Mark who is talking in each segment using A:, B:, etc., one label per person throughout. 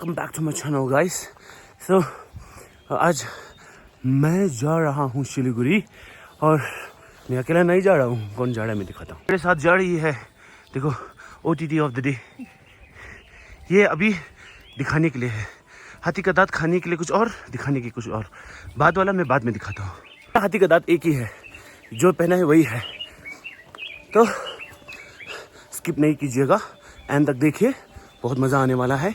A: Welcome back to my channel guys. So आज मैं जा रहा हूँ सिलीगुड़ी और मैं अकेला नहीं जा रहा हूँ। कौन जा रहा है मैं दिखाता हूँ। मेरे साथ जा रही है, देखो, OTT ऑफ द डे। ये अभी दिखाने के लिए है, हाथी का दांत खाने के लिए कुछ और, दिखाने की कुछ और। बाद वाला मैं बाद में दिखाता हूँ। हाथी का दांत एक ही है, जो पहना है वही है, तो स्किप नहीं कीजिएगा, एंड तक देखिए, बहुत मज़ा आने वाला है।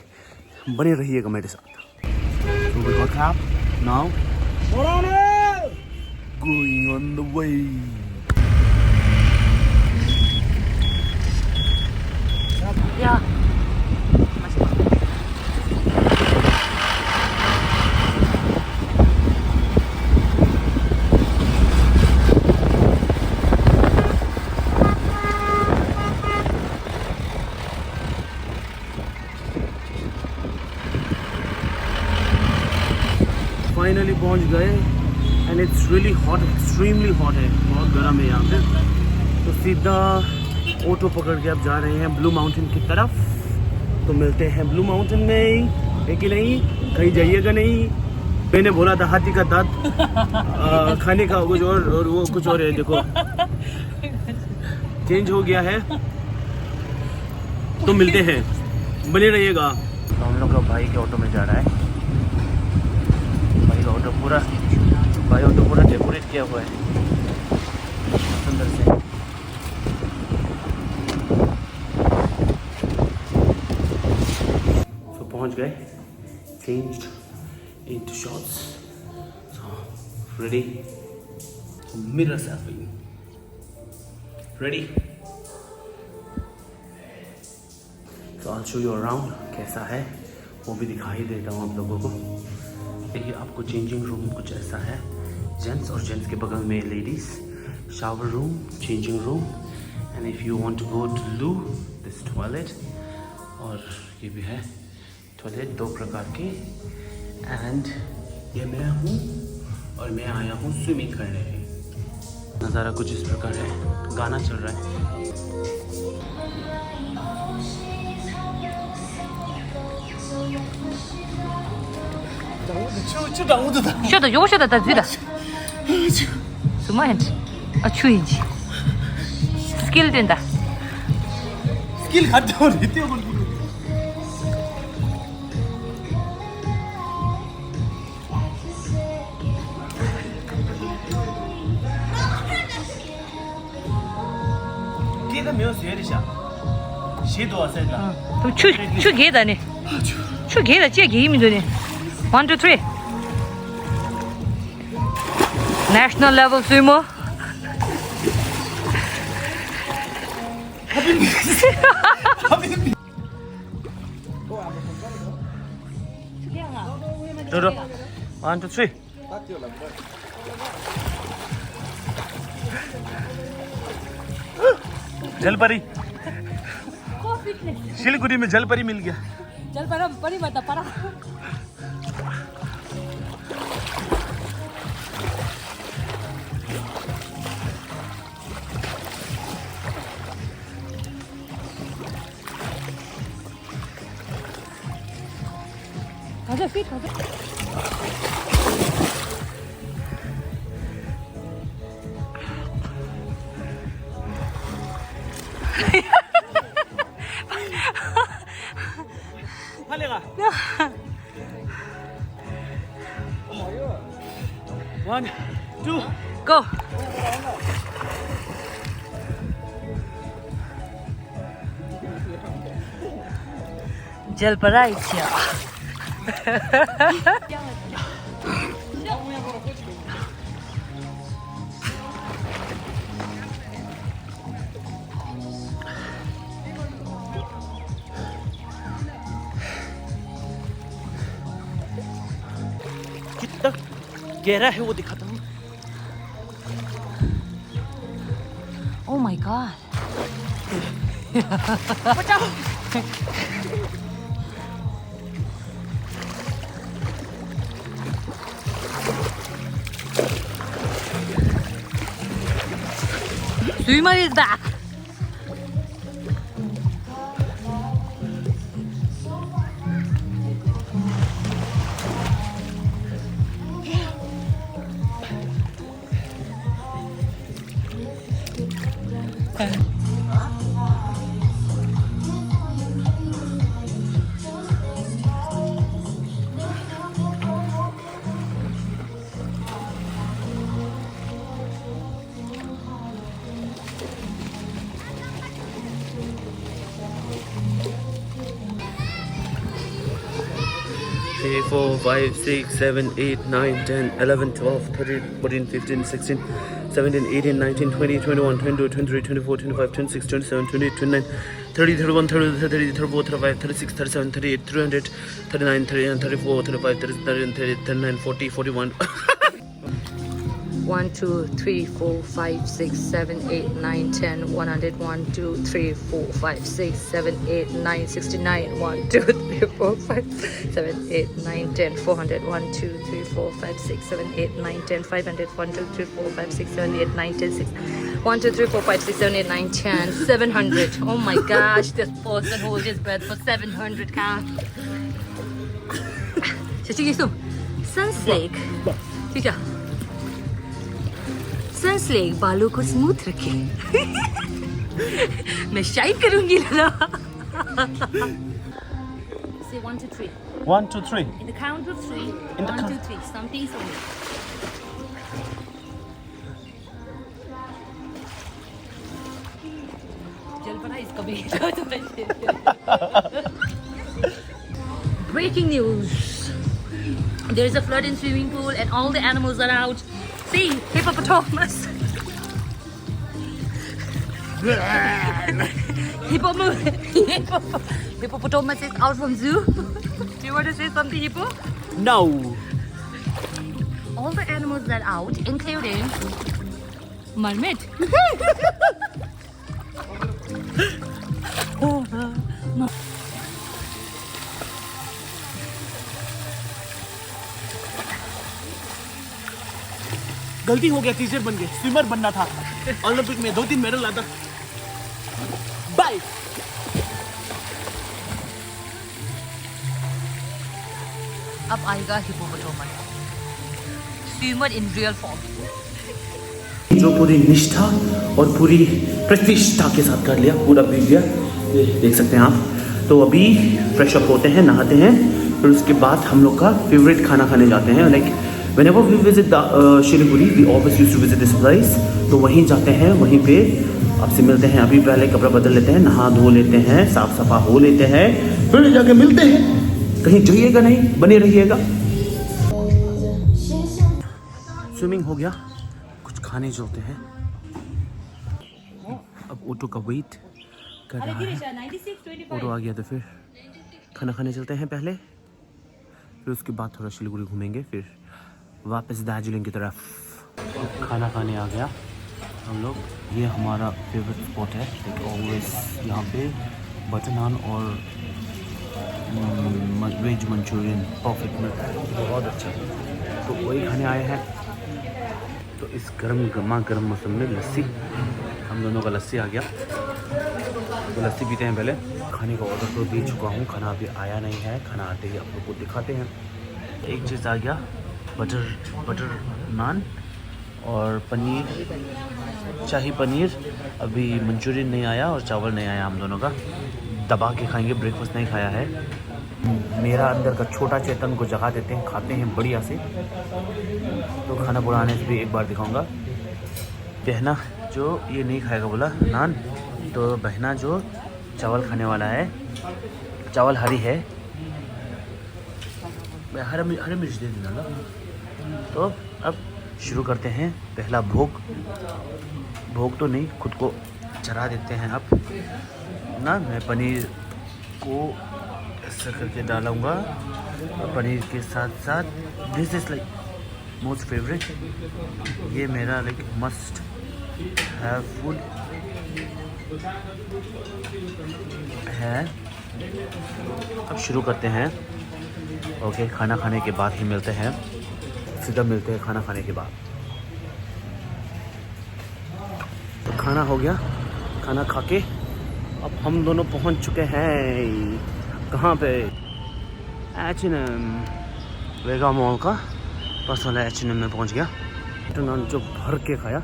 A: बने रहिएगा मेरे साथ। So we got up now. Going on the way.
B: Yeah.
A: Finally पहुंच गए and it's really hot, extremely hot है, बहुत गर्म है यहाँ पे। तो सीधा ऑटो पकड़ के अब जा रहे हैं ब्लू माउंटेन की तरफ। तो मिलते हैं ब्लू माउंटेन में, है कि नहीं? कहीं जाइएगा नहीं। मैंने बोला था हाथी का दांत खाने का कुछ और वो कुछ और है। देखो चेंज हो गया है। तो मिलते हैं, बने रहिएगा। तो हम लोग का भाई के ऑटो में जा रहा है। भाई ऑटो पूरा डेकोरेट किया हुआ है सुंदर से। तो पहुंच गए, changed into shorts, so ready, mirror selfie ready. तो आई शो यू अराउंड, कैसा है वो भी दिखाई देता हूँ आप लोगों को। देखिए, आपको चेंजिंग रूम कुछ ऐसा है, जेंट्स और जेंट्स के बगल में ladies, shower room, changing room, and if you want to go to loo, this toilet. और ये भी है टॉयलेट, दो प्रकार के। एंड ये मैं हूँ और मैं आया हूँ स्विमिंग करने। नज़ारा कुछ इस प्रकार है, गाना चल रहा है।
B: 쇼도 요거쇼다 다 주다. 수마한지. 아 추인지. 스킬 된다.
A: स्किल खाते हो रहते हो बिल्कुल। 걔가 몇 살이야? 시도 왔을까?
B: 추 개다네. 추 개다 제 개임이 되네. 1, 2, 3. National level swimmer.
A: 들어. 1, 2, 3. जलपरी, सिलीगुड़ी में जलपरी मिल गया।
B: जलपरा परी बता परा। 가자, 핏 가자.
A: 빨리 가. 1, 2.
B: Go. जलपरा इच्छा.
A: कितना गहरा है वो दिखाता हूँ।
B: Oh my god. 수위말이다.
A: 3, 4, 5, 6, 7, 8, 9, 10, 11, 12, 13, 14, 15, 16, 17, 18, 19, 20, 21, 22, 23, 24, 25, 26, 27, 28, 29, 30, 31, 32, 33, 34, 35, 36, 37, 38, 300, 39, 39, 34, 35, 37, 39, 40, 41.
B: 1, 2, 3, 4, 5, 6, 7, 8, 9, 10, 100, 1, 2, 3, 4, 5, 6, 7, 8, 9, 69, 1, 2, 3, 4, 5, 7, 8, 9, 10, 400, 1, 2, 3, 4, 5, 6, 7, 8, 9, 10, 500, 1, 2, 3, 4, 5, 6, 7, 8, 9, 10, 6, 1, 2, 3, 4, 5, 6, 7, 8, 9, 10, 700. Oh my gosh, this person holds his breath for 700 counts. Sunslake. ठीक है सनस्लेक बालों को स्मूथ रखे मैं शाइन करूंगी ना Say 1, 2, 3.
A: 1, 2, 3.
B: In the count of 3.
A: In the
B: 1,
A: count-
B: 2, 3. Something only. जल पड़ा इसका भी Breaking news. There is a flood in swimming pool and all the animals are out. See, hippopotamus. Hippopotamus is out from zoo. Do you want to say something, Hippo?
A: No.
B: All the animals are out, including marmot.
A: गलती हो गया teacher बन गए swimmer बनना था Olympic में 2-3 medal लाता bye
B: अब आएगा hippopotamus swimmer in real form
A: जो पूरी निष्ठा और पूरी प्रतिष्ठा के साथ कर लिया पूरा पी लिया ये देख सकते हैं आप तो अभी फ्रेश अप होते हैं नहाते हैं फिर उसके बाद हम लोग का फेवरेट खाना खाने जाते हैं like whenever we visit the Siliguri we always used to visit this place तो वहीं जाते हैं वहीं पे आपसे मिलते हैं अभी पहले कपड़ा बदल लेते हैं नहा धो लेते हैं साफ सफा हो लेते हैं फिर जाके मिलते हैं कहीं जाइएगा नहीं बने रहिएगा स्विमिंग हो गया कुछ खाने चलते हैं अब ऑटो का वेट कर रहा है ऑटो आ गया तो फिर खाना खाने चलते हैं पहले फिर उसके बाद थोड़ा सिलीगुड़ी घूमेंगे फिर वापस दार्जिलिंग की तरफ खाना खाने आ गया हम लोग ये हमारा फेवरेट स्पॉट है लाइक ऑलवेज यहाँ पे बटर नान और वेज मंचूरियन परफेक्ट मिलता है बहुत अच्छा तो वही खाने आए हैं तो इस गर्मा गर्म मौसम में लस्सी हम दोनों का लस्सी आ गया तो लस्सी पीते हैं पहले खाने का ऑर्डर तो दे चुका हूँ खाना अभी आया नहीं है खाना आते ही आप लोग को दिखाते हैं एक चीज़ आ गया बटर नान और पनीर शाही पनीर अभी मंचूरियन नहीं आया और चावल नहीं आया हम दोनों का दबा के खाएंगे ब्रेकफास्ट नहीं खाया है मेरा अंदर का छोटा चेतन को जगा देते हैं खाते हैं बढ़िया से तो खाना बनाने से भी एक बार दिखाऊंगा बहना जो ये नहीं खाएगा बोला नान तो बहना जो चावल खाने वाला है चावल हरी है हरा मिर्च दे देना ना तो अब शुरू करते हैं पहला भोग तो नहीं खुद को चढ़ा देते हैं अब ना मैं पनीर को ऐसा करके डालूँगा और पनीर के साथ साथ this is like most favourite ये मेरा लाइक मस्ट हैव फूड है अब शुरू करते हैं ओके खाना खाने के बाद ही मिलते हैं सीधा मिलते हैं खाना खाने के बाद तो खाना हो गया खाना खा के अब हम दोनों पहुंच चुके हैं कहाँ पे H&M वेगा मॉल का पास वाला H&M में पहुंच गया तो नान जो भर के खाया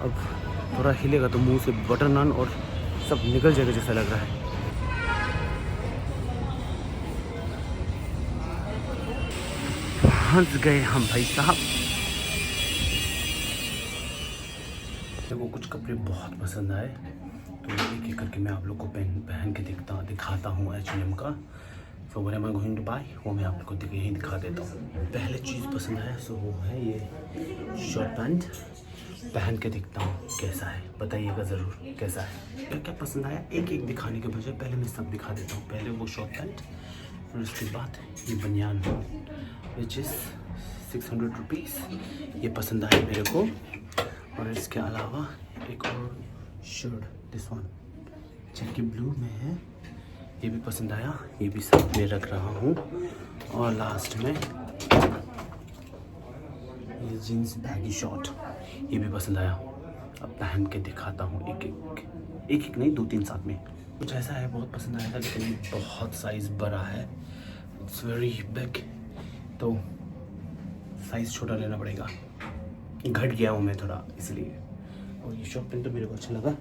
A: अब थोड़ा हिलेगा तो मुंह से बटर नान और सब निकल जाएगा जैसा लग रहा है हंस गए हम भाई साहब देखो कुछ कपड़े बहुत पसंद आए तो एक एक करके मैं आप लोग को पहन के दिखाता हूँ H&M का so what am I going to buy वो मैं आपको यहीं दिखा देता हूँ। पहले चीज़ पसंद आया सो वो है ये शॉर्ट पैंट। पहन के दिखता हूँ कैसा है, बताइएगा ज़रूर कैसा है। क्या क्या पसंद आया एक एक दिखाने के बजाय पहले मैं सब दिखा देता हूँ। पहले वो शॉर्ट पैंट, फिर उसके बाद ये बनियान विच इज़ 600 रुपीज़। ये पसंद आया मेरे को। और इसके अलावा एक और shirt, this one Jackie blue में है, ये भी पसंद आया, ये भी साथ में रख रहा हूँ। और लास्ट में ये जीन्स बैगी शॉर्ट, ये भी पसंद आया। अब पहन के दिखाता हूँ एक एक नहीं 2-3 साथ में। कुछ ऐसा है बहुत पसंद आया था, लेकिन ये बहुत साइज़ बड़ा है, इट्स वेरी बिग, तो साइज़ छोटा लेना पड़ेगा। घट गया हूँ मैं थोड़ा इसलिए। और ये शॉर्ट पैंट तो मेरे को अच्छा लगा,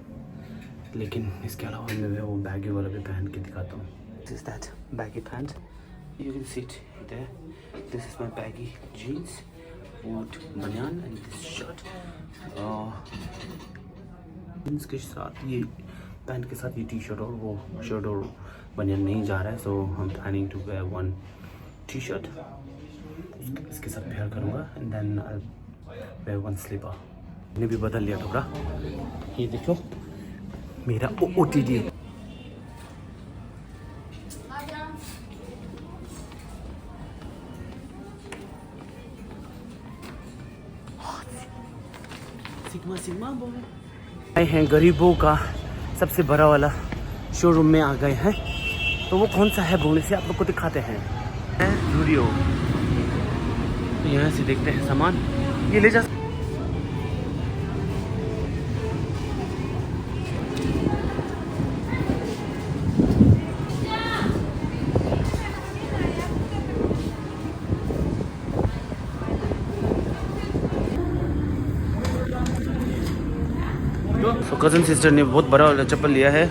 A: लेकिन इसके अलावा मैं वो बैगी वाला भी पहन के दिखाता हूँ। This is that baggy pant, you can see it there. This is my baggy jeans और बनियान एंड दिस शर्ट। जीन्स के साथ ये पैंट के साथ ये टी शर्ट और वो शर्ट और बनियान नहीं जा रहा है, so I am planning to wear one T shirt, इसके साथ पेयर करूँगा and then I wear one slipper. मैंने भी बदल लिया कपड़ा, ये देखो मेरा OOTD। सिग्मा बोल आए हैं गरीबों का सबसे बड़ा वाला शोरूम में आ गए हैं। तो वो कौन सा है बोलने से आप लोग को दिखाते हैं। ज़ूडियो, तो यहाँ से देखते हैं सामान ये ले जा। तो कज़न सिस्टर ने बहुत बड़ा वाला चप्पल लिया है,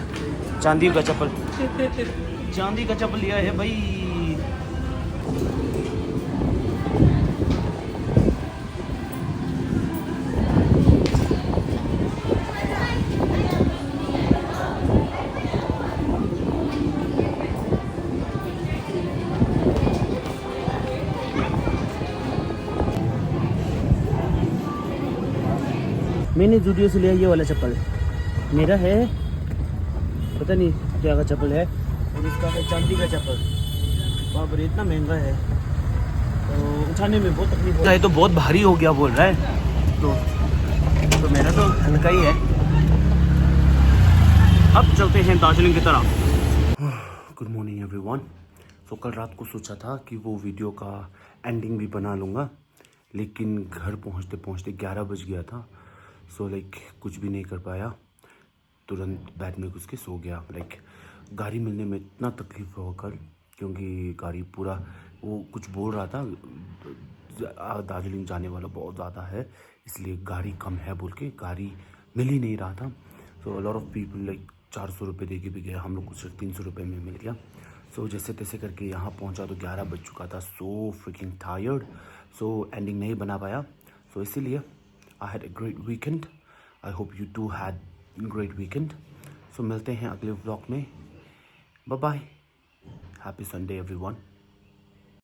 A: चांदी का चप्पल, चांदी का चप्पल लिया है भाई। मैंने ज़ूडियो से लिया ये वाला चप्पल, मेरा है पता नहीं क्या का चप्पल है, और इसका है चांदी का चप्पल। बाप रे इतना महंगा है, तो उठाने में बहुत तकलीफ हो रहा है। तो बहुत भारी हो गया बोल रहा है, तो मेरा तो हल्का ही है। अब चलते हैं दार्जिलिंग की तरफ। Good morning everyone. तो कल रात को सोचा था कि वो वीडियो का एंडिंग भी बना लूँगा, लेकिन घर पहुँचते पहुँचते 11 बज गया था। सो कुछ भी नहीं कर पाया, तुरंत बेड में घुस के सो गया। गाड़ी मिलने में इतना तकलीफ हुआ कल, क्योंकि गाड़ी पूरा वो कुछ बोल रहा था दार्जिलिंग जाने वाला बहुत ज़्यादा है, इसलिए गाड़ी कम है बोल के गाड़ी मिल ही नहीं रहा था। सो लॉट ऑफ पीपल 400 रुपये दे के भी गया, हम लोग को सिर्फ 300 रुपये में मिल गया। सो जैसे तैसे करके यहाँ पहुँचा तो 11 बज चुका था। सो फ्रिकिंग टायर्ड, सो एंडिंग नहीं बना पाया। सो इसीलिए I had a great weekend. I hope you too had a great weekend. So मिलते हैं अगले व्लॉग में। Bye bye. Happy Sunday everyone.